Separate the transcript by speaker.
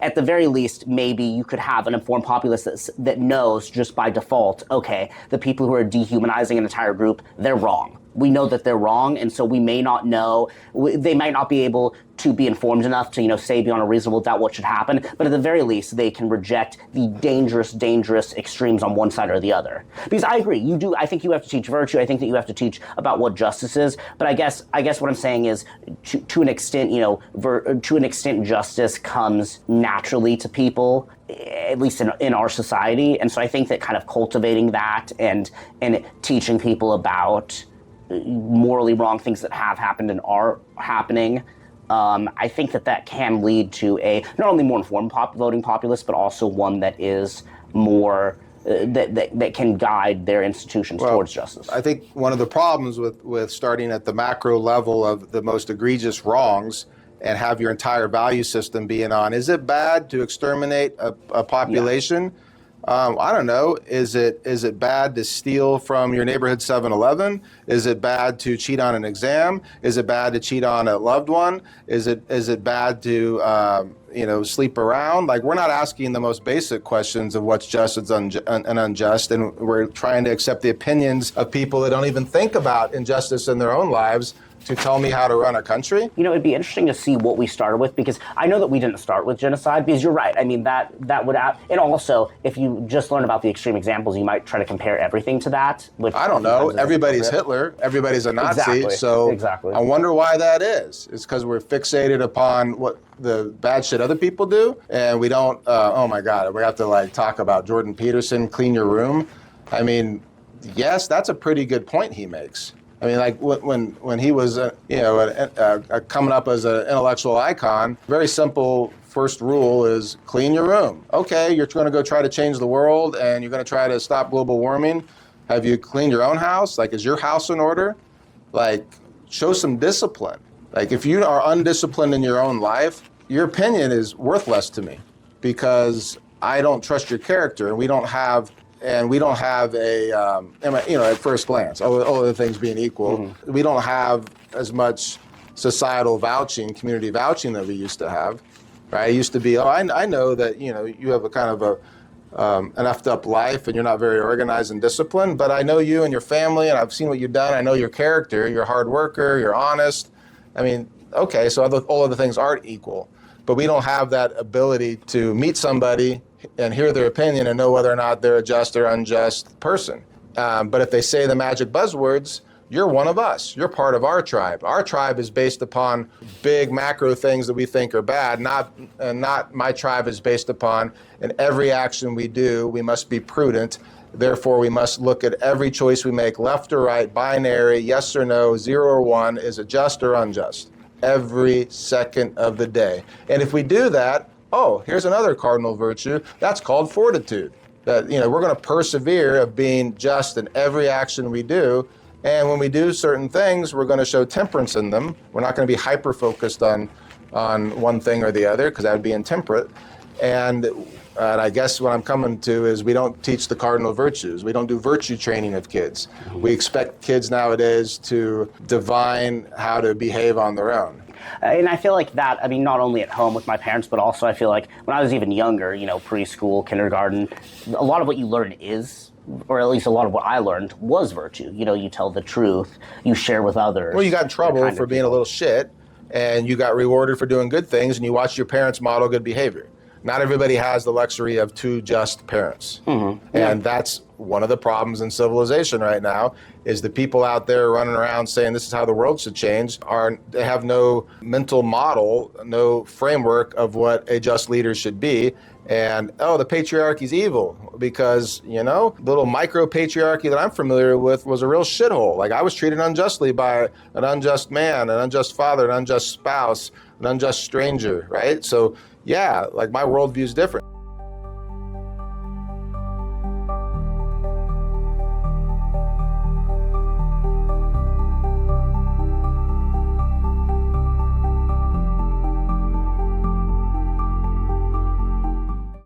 Speaker 1: at the very least, maybe you could have an informed populace that knows just by default, okay, the people who are dehumanizing an entire group, they're wrong. We know that they're wrong, and so we may not know, they might not be able to be informed enough to, say beyond a reasonable doubt what should happen, but at the very least, they can reject the dangerous extremes on one side or the other. Because I agree, I think you have to teach virtue, I think that you have to teach about what justice is, but I guess what I'm saying is, to an extent, to an extent, justice comes naturally to people, at least in our society, and so I think that kind of cultivating that and teaching people about morally wrong things that have happened and are happening, I think that can lead to a not only more informed voting populace, but also one that is more that can guide their institutions towards justice.
Speaker 2: I think one of the problems with starting at the macro level of the most egregious wrongs and have your entire value system being on, is it bad to exterminate a population? Yeah. I don't know. Is it bad to steal from your neighborhood 7-Eleven? Is it bad to cheat on an exam? Is it bad to cheat on a loved one? Is it bad to sleep around? Like, we're not asking the most basic questions of what's just and unjust, and we're trying to accept the opinions of people that don't even think about injustice in their own lives to tell me how to run a country.
Speaker 1: It'd be interesting to see what we started with, because I know that we didn't start with genocide, because you're right. I mean, that would and also, if you just learn about the extreme examples, you might try to compare everything to that. Which
Speaker 2: I don't know. Everybody's Hitler. Everybody's a Nazi. Exactly. I wonder why that is. It's because we're fixated upon what the bad shit other people do, and we don't, oh my God, we have to talk about Jordan Peterson, clean your room. I mean, yes, that's a pretty good point he makes. I mean, when he was, coming up as an intellectual icon, very simple first rule is clean your room. Okay, you're going to go try to change the world and you're going to try to stop global warming. Have you cleaned your own house? Is your house in order? Show some discipline. If you are undisciplined in your own life, your opinion is worthless to me because I don't trust your character, and we don't have at first glance, all other things being equal, we don't have as much societal vouching, community vouching that we used to have, right? It used to be, I know that, you have a kind of an effed up life and you're not very organized and disciplined, but I know you and your family and I've seen what you've done. I know your character, you're a hard worker, you're honest. I mean, okay, so all other things aren't equal, but we don't have that ability to meet somebody and hear their opinion and know whether or not they're a just or unjust person. But if they say the magic buzzwords, you're one of us. You're part of our tribe. Our tribe is based upon big macro things that we think are bad. Not my tribe is based upon, in every action we do, we must be prudent. Therefore, we must look at every choice we make, left or right, binary, yes or no, 0 or 1, is it just or unjust? Every second of the day. And if we do that, here's another cardinal virtue. That's called fortitude. That, we're going to persevere of being just in every action we do. And when we do certain things, we're going to show temperance in them. We're not going to be hyper-focused on one thing or the other, because that would be intemperate. And I guess what I'm coming to is we don't teach the cardinal virtues. We don't do virtue training of kids. We expect kids nowadays to divine how to behave on their own.
Speaker 1: And I feel like that, not only at home with my parents, but also I feel like when I was even younger, preschool, kindergarten, a lot of what you learn is, or at least a lot of what I learned was virtue. You tell the truth, you share with others.
Speaker 2: Well, you got in trouble for being a little shit, and you got rewarded for doing good things, and you watched your parents model good behavior. Not everybody has the luxury of two just parents. And that's one of the problems in civilization right now, is the people out there running around saying this is how the world should change, they have no mental model, no framework of what a just leader should be. And, the patriarchy's evil because, little micro-patriarchy that I'm familiar with was a real shithole. I was treated unjustly by an unjust man, an unjust father, an unjust spouse, an unjust stranger, right? So, yeah, my worldview is different.